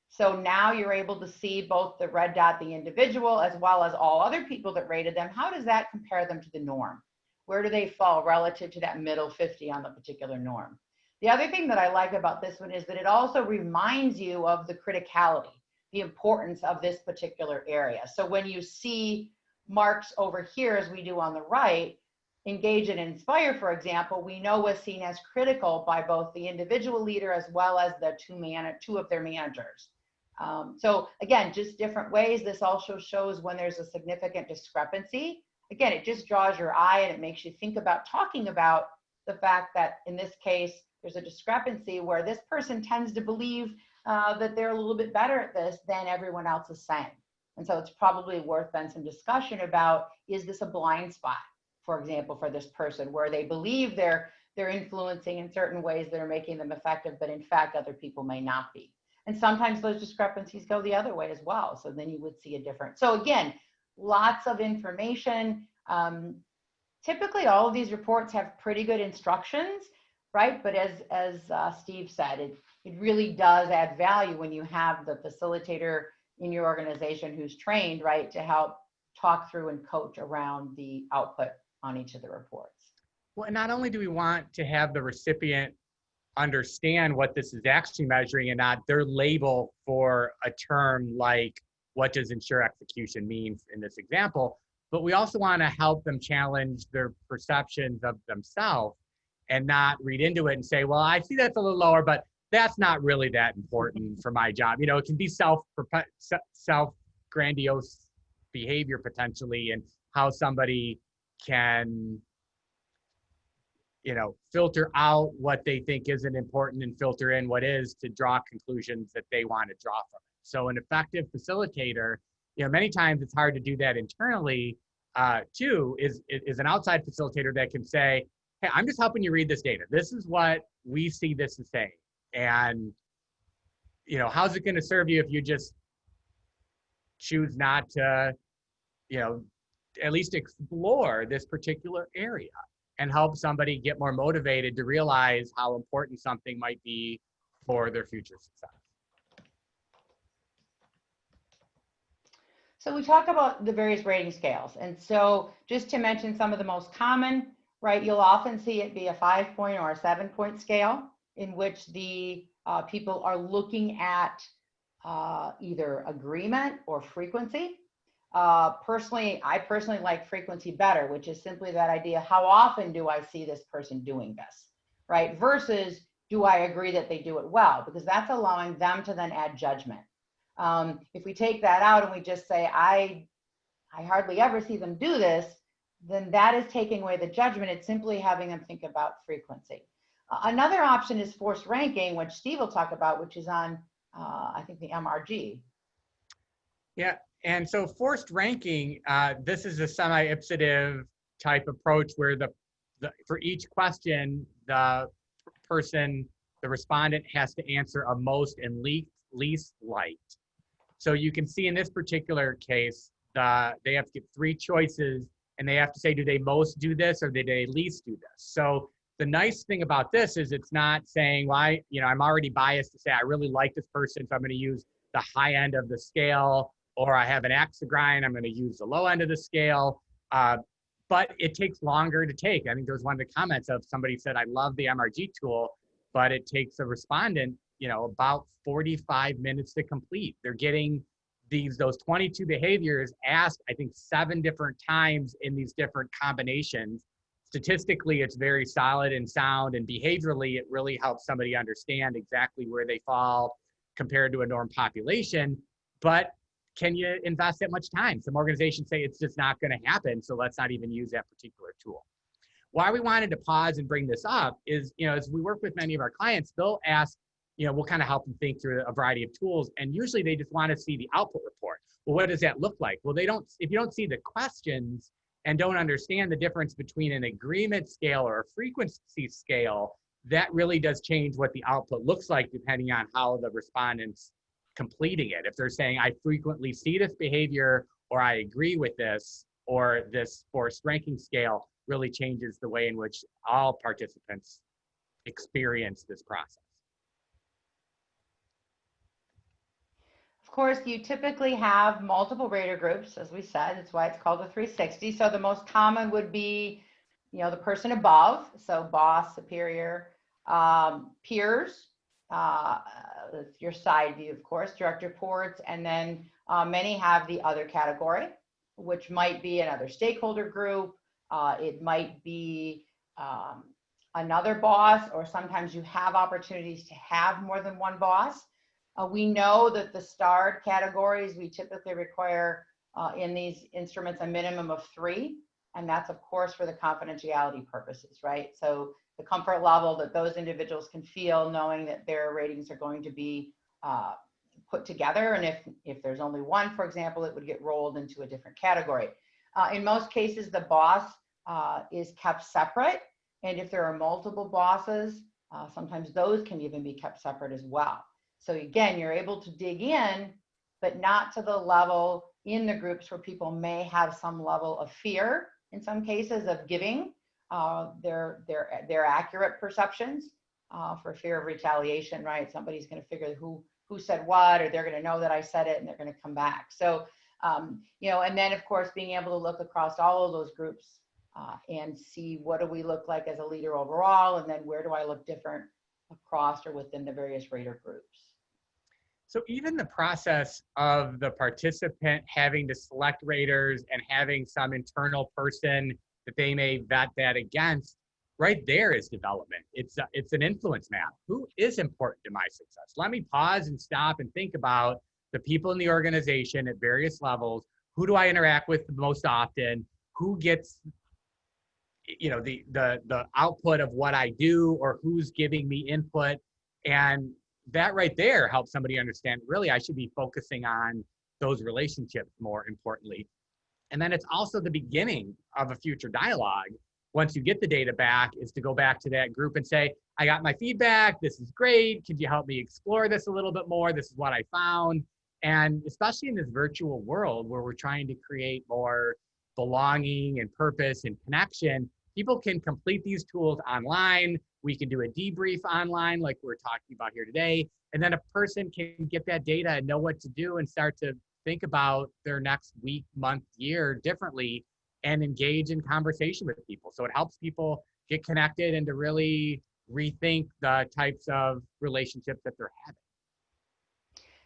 So now you're able to see both the red dot, the individual, as well as all other people that rated them. How does that compare them to the norm? Where do they fall relative to that middle 50 on the particular norm? The other thing that I like about this one is that it also reminds you of the criticality, the importance of this particular area. So when you see marks over here, as we do on the right, engage and inspire, for example, we know was seen as critical by both the individual leader as well as the two of their managers. So again, just different ways. This also shows when there's a significant discrepancy. Again, it just draws your eye and it makes you think about talking about the fact that in this case, there's a discrepancy where this person tends to believe that they're a little bit better at this than everyone else is saying. And so it's probably worth then some discussion about, is this a blind spot, for example, for this person where they believe they're influencing in certain ways that are making them effective, but in fact, other people may not be. And sometimes those discrepancies go the other way as well. So then you would see a difference. So again, lots of information. Typically, all of these reports have pretty good instructions, right? But as Steve said, it really does add value when you have the facilitator in your organization who's trained, right, to help talk through and coach around the output on each of the reports. Well, not only do we want to have the recipient understand what this is actually measuring and not their label for a term like what does ensure execution mean in this example, but we also want to help them challenge their perceptions of themselves and not read into it and say, well, I see that's a little lower, but that's not really that important for my job. You know, it can be self-grandiose behavior potentially, and how somebody can, you know, filter out what they think isn't important and filter in what is to draw conclusions that they want to draw from it. So an effective facilitator, you know, many times it's hard to do that internally too, is an outside facilitator that can say, hey, I'm just helping you read this data. This is what we see this as saying. And, you know, how's it going to serve you if you just choose not to, you know, at least explore this particular area and help somebody get more motivated to realize how important something might be for their future success. So we talk about the various rating scales. And so just to mention some of the most common, right, you'll often see it be a 5-point or a 7-point scale in which the people are looking at either agreement or frequency. I personally like frequency better, which is simply that idea, how often do I see this person doing this, right? Versus, do I agree that they do it well? Because that's allowing them to then add judgment. If we take that out and we just say, I hardly ever see them do this, then that is taking away the judgment. It's simply having them think about frequency. Another option is forced ranking, which Steve will talk about, which is on, I think, the MRG. Yeah, and so forced ranking, this is a semi-ipsative type approach where for each question, the respondent has to answer a most and least liked. So you can see in this particular case, they have to get 3 choices and they have to say, do they most do this or do they least do this? So the nice thing about this is it's not saying, well, I'm already biased to say I really like this person, so I'm going to use the high end of the scale, or I have an axe to grind, I'm going to use the low end of the scale. But it takes longer to take. I think there was one of the comments of somebody said, I love the MRG tool, but it takes a respondent, about 45 minutes to complete. They're getting those 22 behaviors asked, I think 7 different times in these different combinations. Statistically, it's very solid and sound, and behaviorally, it really helps somebody understand exactly where they fall compared to a norm population. But can you invest that much time? Some organizations say it's just not going to happen, so let's not even use that particular tool. Why we wanted to pause and bring this up is, as we work with many of our clients, they'll ask, we'll kind of help them think through a variety of tools, and usually they just want to see the output report. Well, what does that look like? Well, if you don't see the questions and don't understand the difference between an agreement scale or a frequency scale, that really does change what the output looks like depending on how the respondent's completing it. If they're saying, I frequently see this behavior, or I agree with this, or this forced ranking scale really changes the way in which all participants experience this process. Of course, you typically have multiple rater groups, as we said. That's why it's called a 360. So the most common would be, the person above, so boss, superior, peers, your side view, of course, direct reports, and then many have the other category, which might be another stakeholder group, It might be another boss, or sometimes you have opportunities to have more than one boss. We know that the starred categories, we typically require in these instruments a minimum of 3. And that's, of course, for the confidentiality purposes, right? So the comfort level that those individuals can feel knowing that their ratings are going to be put together. And if there's only one, for example, it would get rolled into a different category. In most cases, the boss is kept separate. And if there are multiple bosses, sometimes those can even be kept separate as well. So again, you're able to dig in, but not to the level in the groups where people may have some level of fear, in some cases, of giving their accurate perceptions for fear of retaliation, right? Somebody's going to figure who said what, or they're going to know that I said it and they're going to come back. So, you know, and then of course, being able to look across all of those groups and see what do we look like as a leader overall, and then where do I look different across or within the various rater groups. So even the process of the participant having to select raters and having some internal person that they may vet that against, right there is development. It's an influence map. Who is important to my success? Let me pause and stop and think about the people in the organization at various levels. Who do I interact with the most often? Who gets, you know, the output of what I do, or who's giving me input? And that right there helps somebody understand, really, I should be focusing on those relationships more importantly. And then it's also the beginning of a future dialogue. Once you get the data back, is to go back to that group and say, I got my feedback. This is great. Could you help me explore this a little bit more? This is what I found. And especially in this virtual world where we're trying to create more belonging and purpose and connection, people can complete these tools online. We can do a debrief online like we're talking about here today. And then a person can get that data and know what to do and start to think about their next week, month, year differently and engage in conversation with people. So it helps people get connected and to really rethink the types of relationships that they're having.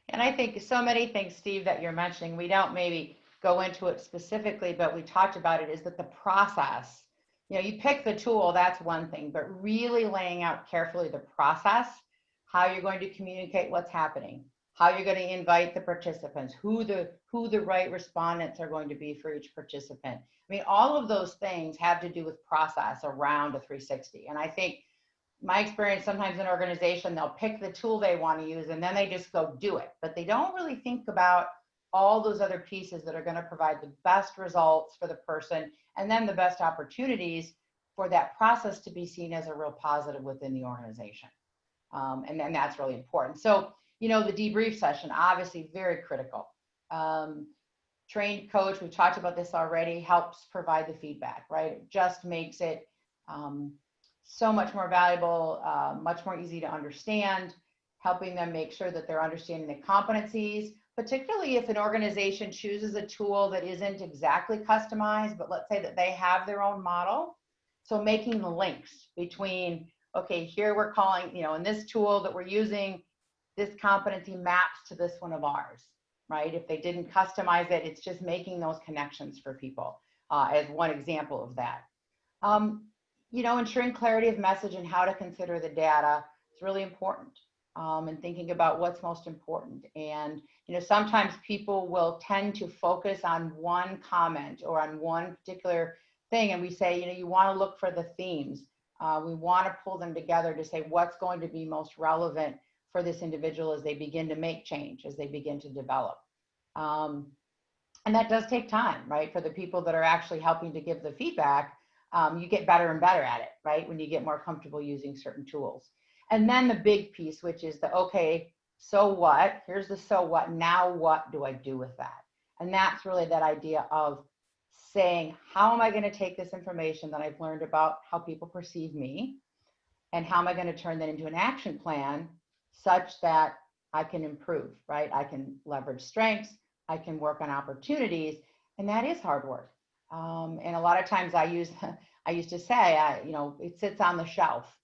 And I think so many things, Steve, that you're mentioning, we don't maybe go into it specifically, but we talked about it, is that the process, you know, you pick the tool, that's one thing, but really laying out carefully the process, how you're going to communicate what's happening, how you're going to invite the participants, who the right respondents are going to be for each participant. I mean, all of those things have to do with process around a 360. And I think my experience, sometimes in organization, they'll pick the tool they want to use and then they just go do it, but they don't really think about all those other pieces that are going to provide the best results for the person, and then the best opportunities for that process to be seen as a real positive within the organization. And then that's really important. So, you know, the debrief session, obviously very critical. Trained coach, we've talked about this already, helps provide the feedback, right? It just makes it so much more valuable, much more easy to understand, helping them make sure that they're understanding the competencies, particularly if an organization chooses a tool that isn't exactly customized, but let's say that they have their own model. So making the links between, okay, here we're calling, you know, in this tool that we're using, this competency maps to this one of ours, right? If they didn't customize it, it's just making those connections for people as one example of that. You know, ensuring clarity of message and how to consider the data is really important. And thinking about what's most important. And, you know, sometimes people will tend to focus on one comment or on one particular thing. And we say, you know, you want to look for the themes. We want to pull them together to say what's going to be most relevant for this individual as they begin to make change, as they begin to develop. And that does take time, right? For the people that are actually helping to give the feedback, you get better and better at it, right? When you get more comfortable using certain tools. And then the big piece, which is the, okay, so what? Here's the so what. Now what do I do with that? And that's really that idea of saying, how am I going to take this information that I've learned about how people perceive me? And how am I going to turn that into an action plan such that I can improve, right? I can leverage strengths. I can work on opportunities. And that is hard work. And a lot of times I used to say, you know, it sits on the shelf.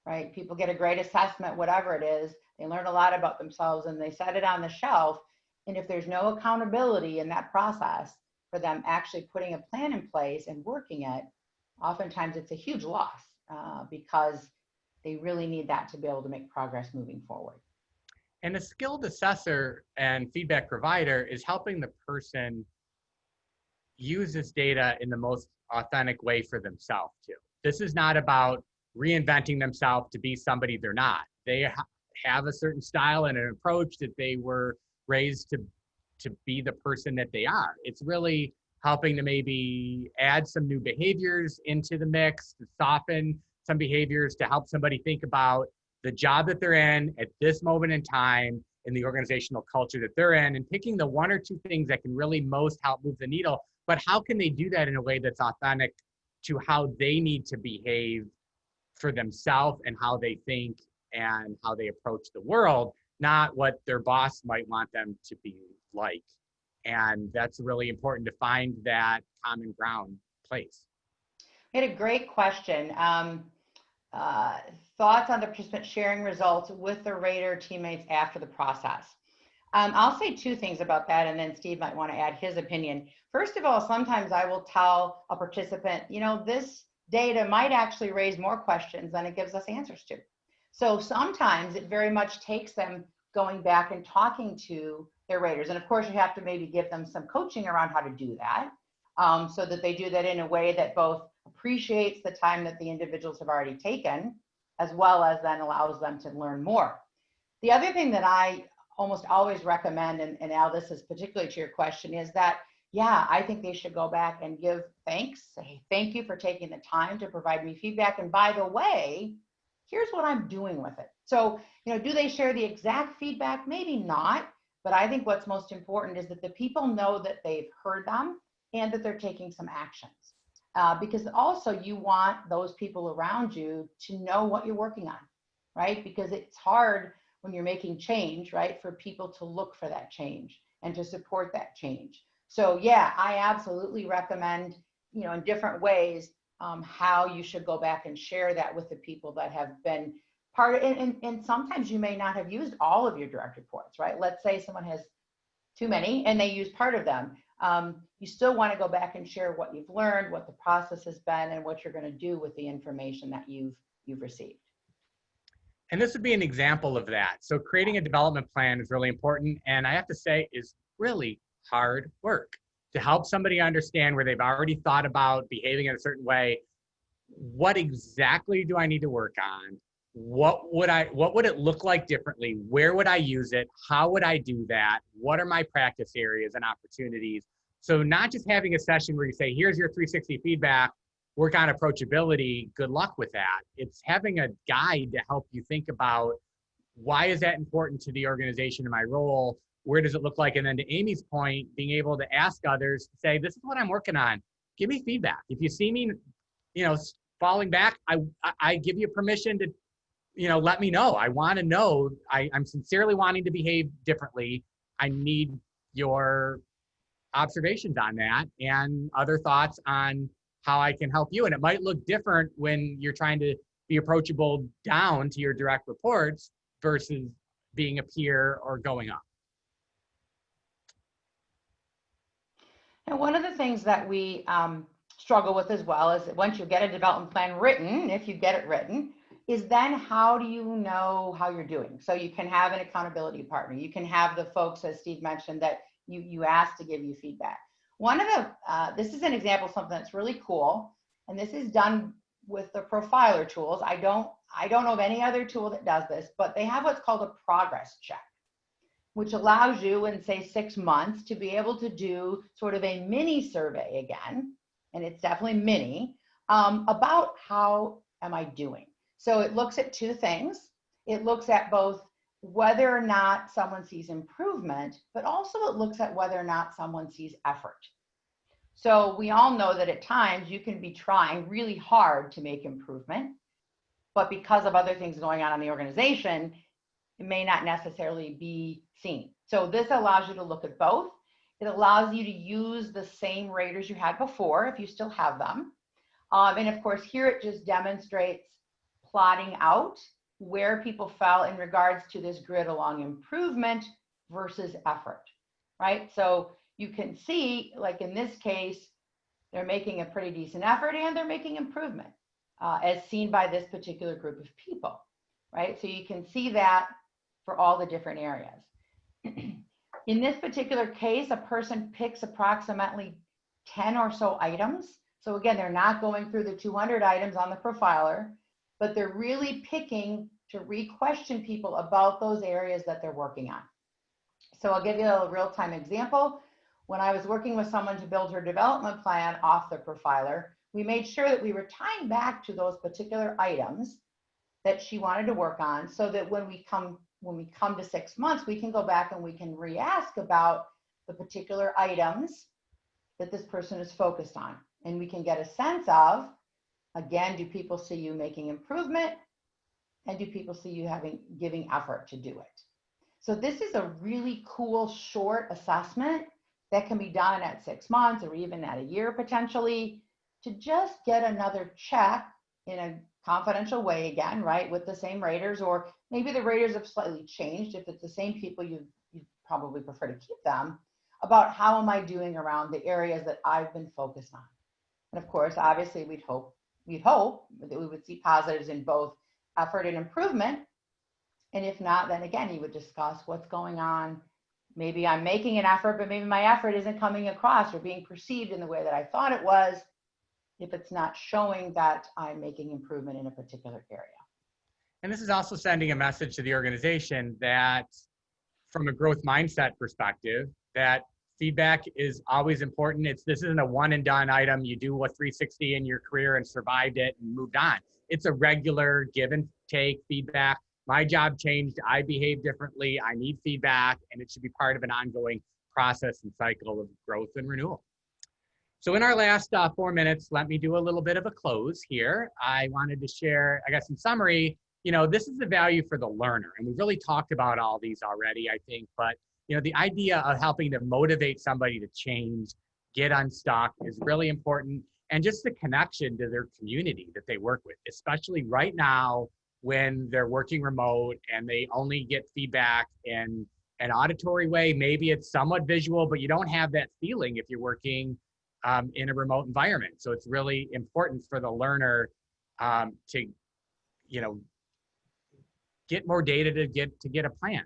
Right? People get a great assessment, whatever it is, they learn a lot about themselves and they set it on the shelf. And if there's no accountability in that process for them actually putting a plan in place and working it, oftentimes it's a huge loss because they really need that to be able to make progress moving forward. And a skilled assessor and feedback provider is helping the person use this data in the most authentic way for themselves too. This is not about reinventing themselves to be somebody they're not. They have a certain style and an approach that they were raised to be the person that they are. It's really helping to maybe add some new behaviors into the mix, to soften some behaviors, to help somebody think about the job that they're in at this moment in time in the organizational culture that they're in, and picking the one or two things that can really most help move the needle. But how can they do that in a way that's authentic to how they need to behave for themselves and how they think and how they approach the world, not what their boss might want them to be like. And that's really important to find that common ground place. We had a great question. Thoughts on the participant sharing results with the rater teammates after the process. I'll say two things about that, and then Steve might want to add his opinion. First of all, sometimes I will tell a participant, you know, this data might actually raise more questions than it gives us answers to. So sometimes it very much takes them going back and talking to their raters. And of course, you have to maybe give them some coaching around how to do that, so that they do that in a way that both appreciates the time that the individuals have already taken, as well as then allows them to learn more. The other thing that I almost always recommend, and Al, this is particularly to your question, is that, yeah, I think they should go back and give thanks, say thank you for taking the time to provide me feedback. And by the way, here's what I'm doing with it. So, you know, do they share the exact feedback? Maybe not, but I think what's most important is that the people know that they've heard them and that they're taking some actions. Because also you want those people around you to know what you're working on, right? Because it's hard when you're making change, right, for people to look for that change and to support that change. So yeah, I absolutely recommend, you know, in different ways, how you should go back and share that with the people that have been part of, and sometimes you may not have used all of your direct reports, right? Let's say someone has too many and they use part of them. You still want to go back and share what you've learned, what the process has been, and what you're going to do with the information that you've received. And this would be an example of that. So creating a development plan is really important, and I have to say is really hard work to help somebody understand where they've already thought about behaving in a certain way. What exactly do I need to work on? What would it look like differently? Where would I use it? How would I do that? What are my practice areas and opportunities? So not just having a session where you say, here's your 360 feedback, work on approachability, good luck with that. It's having a guide to help you think about, why is that important to the organization and my role? Where does it look like? And then to Amy's point, being able to ask others, say, this is what I'm working on. Give me feedback. If you see me, you know, falling back, I give you permission to, you know, let me know. I want to know. I'm sincerely wanting to behave differently. I need your observations on that and other thoughts on how I can help you. And it might look different when you're trying to be approachable down to your direct reports versus being a peer or going up. And one of the things that we struggle with as well is that once you get a development plan written, if you get it written, is then how do you know how you're doing? So you can have an accountability partner. You can have the folks, as Steve mentioned, that you ask to give you feedback. One of the, this is an example of something that's really cool, and this is done with the PROFILOR tools. I don't know of any other tool that does this, but they have what's called a progress check, which allows you in, say, 6 months to be able to do sort of a mini survey again, and it's definitely mini, about how am I doing? So it looks at two things. It looks at both whether or not someone sees improvement, but also it looks at whether or not someone sees effort. So we all know that at times you can be trying really hard to make improvement, but because of other things going on in the organization, it may not necessarily be seen. So this allows you to look at both. It allows you to use the same raters you had before, if you still have them. And of course, here it just demonstrates plotting out where people fell in regards to this grid along improvement versus effort, right? So you can see, like in this case, they're making a pretty decent effort and they're making improvement as seen by this particular group of people, right? So you can see that for all the different areas. In this particular case, a person picks approximately 10 or so items. So again, they're not going through the 200 items on the profiler, but they're really picking to re-question people about those areas that they're working on. So I'll give you a real-time example. When I was working with someone to build her development plan off the profiler, we made sure that we were tying back to those particular items that she wanted to work on, so that when we come to 6 months, we can go back and we can re-ask about the particular items that this person is focused on. And we can get a sense of, again, do people see you making improvement? And do people see you giving effort to do it? So this is a really cool short assessment that can be done at 6 months or even at a year potentially, to just get another check in a confidential way again, right, with the same raters, or maybe the raters have slightly changed. If it's the same people, you probably prefer to keep them, about how am I doing around the areas that I've been focused on. And of course, obviously, we'd hope that we would see positives in both effort and improvement. And if not, then again, you would discuss what's going on. Maybe I'm making an effort, but maybe my effort isn't coming across or being perceived in the way that I thought it was, if it's not showing that I'm making improvement in a particular area. And this is also sending a message to the organization that, from a growth mindset perspective, that feedback is always important. This isn't a one and done item. You do a 360 in your career and survived it and moved on. It's a regular give and take feedback. My job changed. I behave differently. I need feedback, and it should be part of an ongoing process and cycle of growth and renewal. So in our last 4 minutes, let me do a little bit of a close here. I wanted to share, I guess in summary, this is the value for the learner. And we've really talked about all these already, I think, but the idea of helping to motivate somebody to change, get unstuck is really important. And just the connection to their community that they work with, especially right now when they're working remote and they only get feedback in an auditory way. Maybe it's somewhat visual, but you don't have that feeling if you're working in a remote environment. So it's really important for the learner to, get more data to get a plan.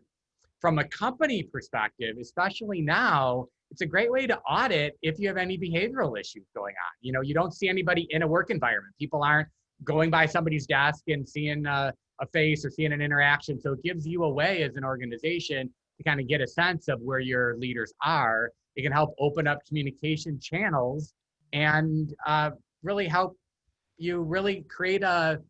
From a company perspective, especially now, it's a great way to audit if you have any behavioral issues going on. You don't see anybody in a work environment. People aren't going by somebody's desk and seeing a face or seeing an interaction. So it gives you a way as an organization to kind of get a sense of where your leaders are. It can help open up communication channels and really help you really create a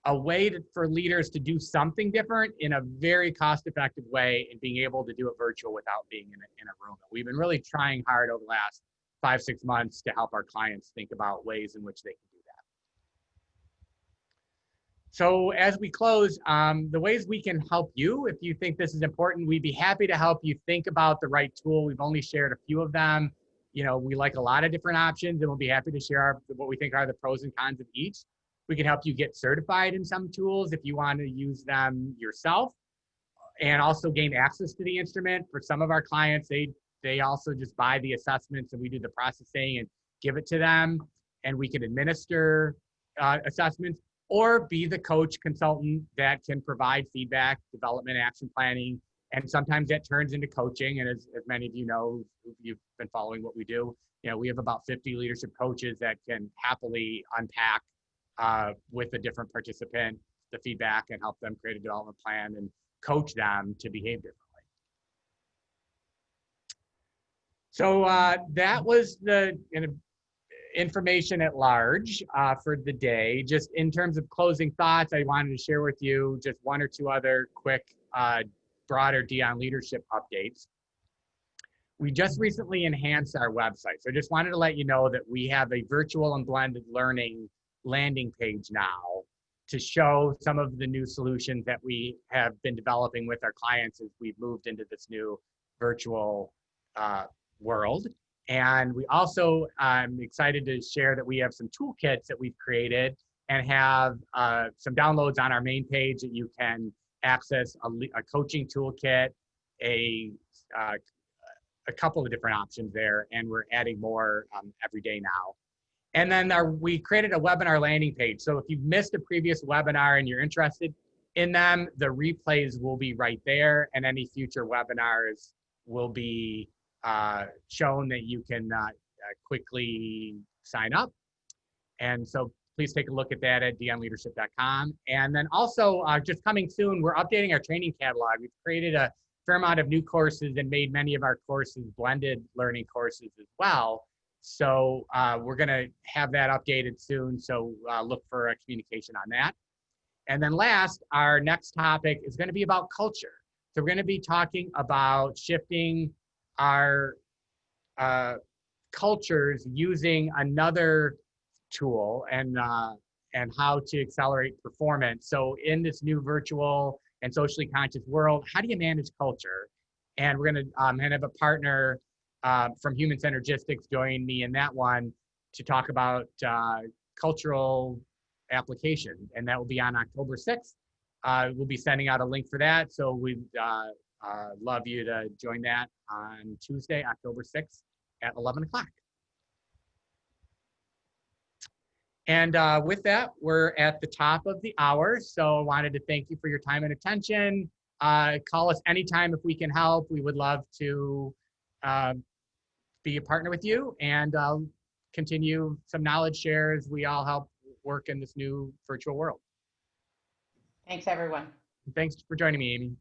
way for leaders to do something different in a very cost-effective way, and being able to do it virtual without being in a room. We've been really trying hard over the last 5-6 months to help our clients think about ways in which they can do that. So as we close, the ways we can help you, if you think this is important, we'd be happy to help you think about the right tool. We've only shared a few of them. We like a lot of different options, and we'll be happy to share what we think are the pros and cons of each. We can help you get certified in some tools if you want to use them yourself, and also gain access to the instrument. For some of our clients, they also just buy the assessments and we do the processing and give it to them, and we can administer assessments, or be the coach consultant that can provide feedback, development, action planning. And sometimes that turns into coaching. And as many of you know, you've been following what we do, we have about 50 leadership coaches that can happily unpack with a different participant the feedback and help them create a development plan and coach them to behave differently. So that was the information at large for the day. Just in terms of closing thoughts, I wanted to share with you just one or two other quick broader Dion leadership updates. We just recently enhanced our website. So I just wanted to let you know that we have a virtual and blended learning landing page now to show some of the new solutions that we have been developing with our clients as we've moved into this new virtual world. And we also, I'm excited to share that we have some toolkits that we've created and have some downloads on our main page that you can access a coaching toolkit, a couple of different options there, and we're adding more every day now And then we created a webinar landing page. So if you've missed a previous webinar and you're interested in them, the replays will be right there, and any future webinars will be shown that you can quickly sign up. And so please take a look at that at dionleadership.com. And then also just coming soon, we're updating our training catalog. We've created a fair amount of new courses and made many of our courses blended learning courses as well. So we're going to have that updated soon. So look for a communication on that. And then last, our next topic is going to be about culture. So we're going to be talking about shifting our cultures using another tool and how to accelerate performance. So in this new virtual and socially conscious world, how do you manage culture? And we're going to have a partner from Human Synergistics join me in that one to talk about cultural application, and that will be on October 6th. We'll be sending out a link for that, so we'd love you to join that on Tuesday, October 6th at 11 o'clock. And with that, we're at the top of the hour, so I wanted to thank you for your time and attention. Call us anytime if we can help. We would love to be a partner with you and continue some knowledge shares. We all help work in this new virtual world. Thanks, everyone. Thanks for joining me, Amy.